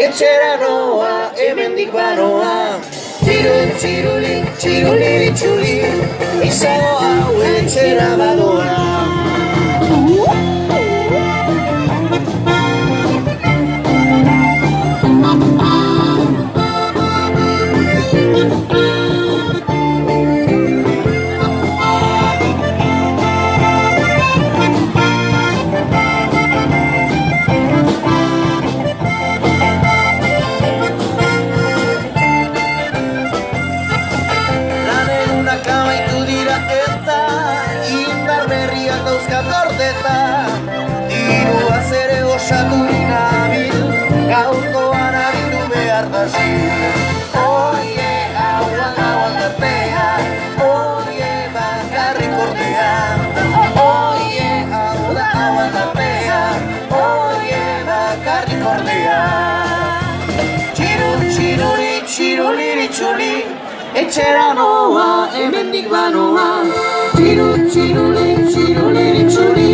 etxera noa, hemendik banoa. Txiruli, txiruli, txiruli, txuli, izango hau etxera badoa. Amaitu dira eta indar berriak dauzkat gordeta. Dirua zere osatu nabil, gaurkoan abitu behar da zil. Oie, hauan hauan tartea, oie, bakarrik ordea. Oie, hauan tartea, oie, bakarrik ordea. Txirul, txiruli, txiruliri, txuli, etxera noa, hemendik banoa. Txiru, txiruli, txiruliri, txuli,